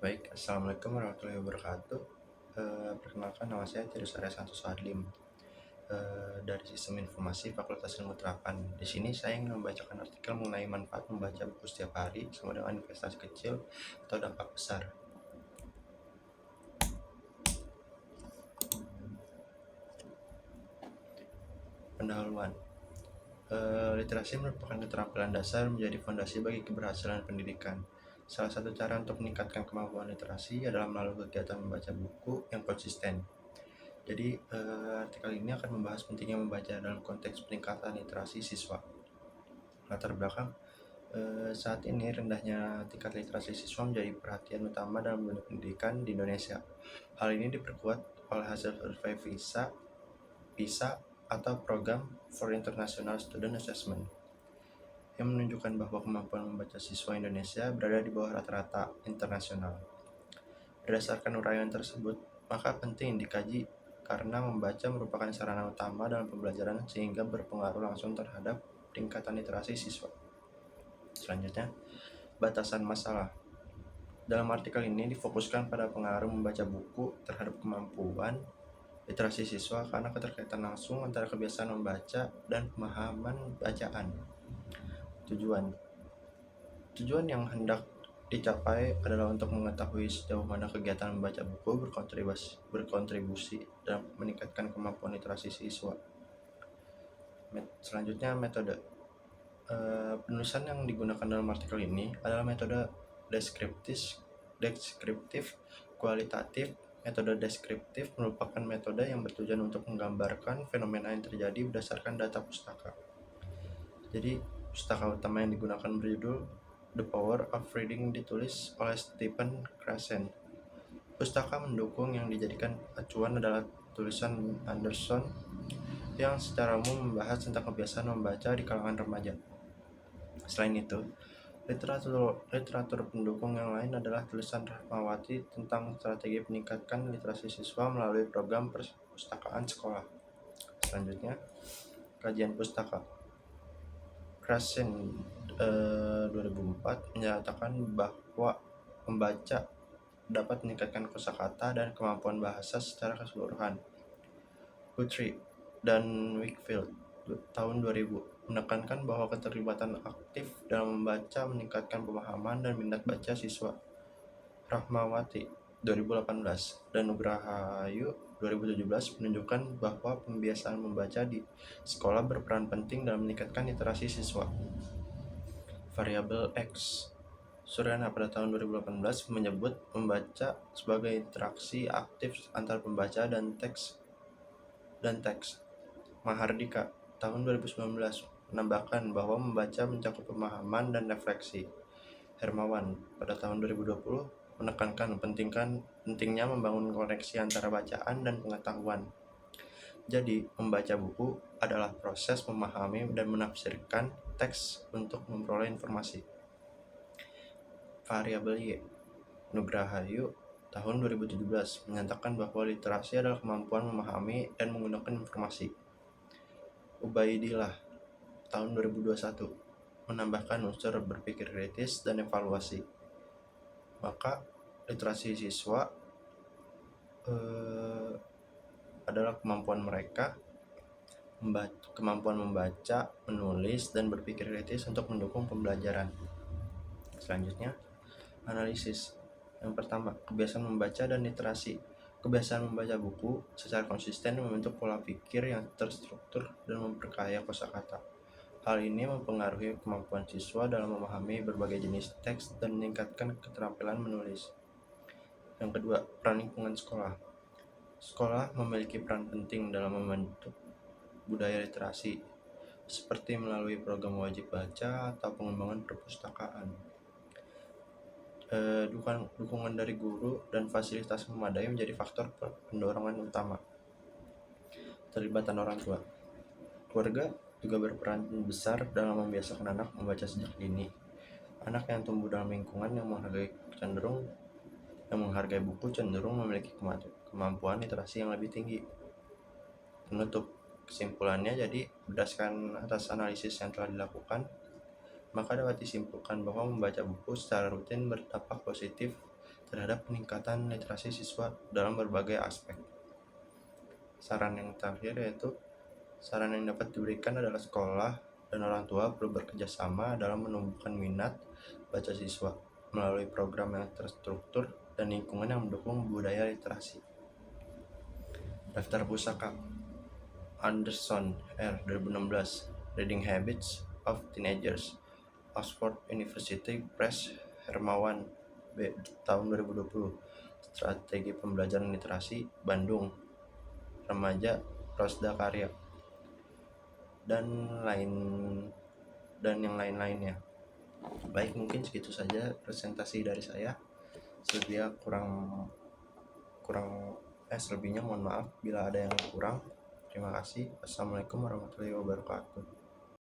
Baik, Assalamualaikum warahmatullahi wabarakatuh. Perkenalkan nama saya Tirus Arya Santoso Adlim, dari Sistem Informasi Fakultas Ilmu Terapan. Di sini saya ingin membacakan artikel mengenai manfaat membaca buku setiap hari sama dengan investasi kecil atau dampak besar. Pendahuluan. Literasi merupakan keterampilan dasar menjadi fondasi bagi keberhasilan pendidikan. Salah satu cara untuk meningkatkan kemampuan literasi adalah melalui kegiatan membaca buku yang konsisten. Jadi, artikel ini akan membahas pentingnya membaca dalam konteks peningkatan literasi siswa. Latar belakang, saat ini rendahnya tingkat literasi siswa menjadi perhatian utama dalam dunia pendidikan di Indonesia. Hal ini diperkuat oleh hasil survei PISA atau Program for International Student Assessment yang menunjukkan bahwa kemampuan membaca siswa Indonesia berada di bawah rata-rata internasional. Berdasarkan uraian tersebut, maka penting dikaji karena membaca merupakan sarana utama dalam pembelajaran sehingga berpengaruh langsung terhadap tingkatan literasi siswa. Selanjutnya, batasan masalah. Dalam artikel ini difokuskan pada pengaruh membaca buku terhadap kemampuan literasi siswa karena keterkaitan langsung antara kebiasaan membaca dan pemahaman bacaan. Tujuan yang hendak dicapai adalah untuk mengetahui sejauh mana kegiatan membaca buku berkontribusi dalam meningkatkan kemampuan literasi siswa. Selanjutnya, metode. Penulisan yang digunakan dalam artikel ini adalah metode deskriptif, kualitatif. Metode deskriptif merupakan metode yang bertujuan untuk menggambarkan fenomena yang terjadi berdasarkan data pustaka. Jadi, pustaka utama yang digunakan berjudul The Power of Reading ditulis oleh Stephen Krashen. Pustaka mendukung yang dijadikan acuan adalah tulisan Anderson yang secara umum membahas tentang kebiasaan membaca di kalangan remaja. Selain itu, literatur pendukung yang lain adalah tulisan Rahmawati tentang strategi meningkatkan literasi siswa melalui program perpustakaan sekolah. Selanjutnya, kajian pustaka. Krashen 2004 menyatakan bahwa membaca dapat meningkatkan kosakata dan kemampuan bahasa secara keseluruhan. Guthrie dan Wakefield tahun 2000 menekankan bahwa keterlibatan aktif dalam membaca meningkatkan pemahaman dan minat baca siswa. Rahmawati 2018 dan Nugrahayu 2017 menunjukkan bahwa pembiasaan membaca di sekolah berperan penting dalam meningkatkan literasi siswa. Variabel X. Suryana pada tahun 2018 menyebut membaca sebagai interaksi aktif antar pembaca dan teks. Mahardika tahun 2019 menambahkan bahwa membaca mencakup pemahaman dan refleksi. Hermawan pada tahun 2020 menekankan pentingnya membangun koneksi antara bacaan dan pengetahuan. Jadi, membaca buku adalah proses memahami dan menafsirkan teks untuk memperoleh informasi. Variabel Y. Nugrahayu tahun 2017 menyatakan bahwa literasi adalah kemampuan memahami dan menggunakan informasi. Ubaidillah tahun 2021 menambahkan unsur berpikir kritis dan evaluasi. Maka literasi siswa adalah kemampuan mereka kemampuan membaca, menulis, dan berpikir kritis untuk mendukung pembelajaran. Selanjutnya, analisis. Yang pertama, kebiasaan membaca dan literasi. Kebiasaan membaca buku secara konsisten membentuk pola pikir yang terstruktur dan memperkaya kosakata. Hal ini mempengaruhi kemampuan siswa dalam memahami berbagai jenis teks dan meningkatkan keterampilan menulis. Yang kedua, peran lingkungan sekolah. Sekolah memiliki peran penting dalam membentuk budaya literasi, seperti melalui program wajib baca atau pengembangan perpustakaan. Dukungan dari guru dan fasilitas memadai menjadi faktor pendorongan utama. Terlibatan orang tua. Keluarga juga berperan besar dalam membiasakan anak membaca sejak dini. Anak yang tumbuh dalam lingkungan yang menghargai buku cenderung memiliki kemampuan literasi yang lebih tinggi. Penutup. Kesimpulannya, jadi berdasarkan atas analisis yang telah dilakukan, maka dapat disimpulkan bahwa membaca buku secara rutin berdampak positif terhadap peningkatan literasi siswa dalam berbagai aspek. Saran yang terakhir yaitu saran yang dapat diberikan adalah sekolah dan orang tua perlu bekerja sama dalam menumbuhkan minat baca siswa melalui program yang terstruktur dan lingkungan yang mendukung budaya literasi. Daftar Pusaka Anderson R. 2016 Reading Habits of Teenagers, Oxford University Press, Hermawan B. tahun 2020, Strategi Pembelajaran Literasi, Bandung, Remaja, Rosda Karya, dan yang lain-lainnya. Baik, mungkin segitu saja presentasi dari saya. Selebihnya mohon maaf bila ada yang kurang. Terima kasih. Assalamualaikum warahmatullahi wabarakatuh.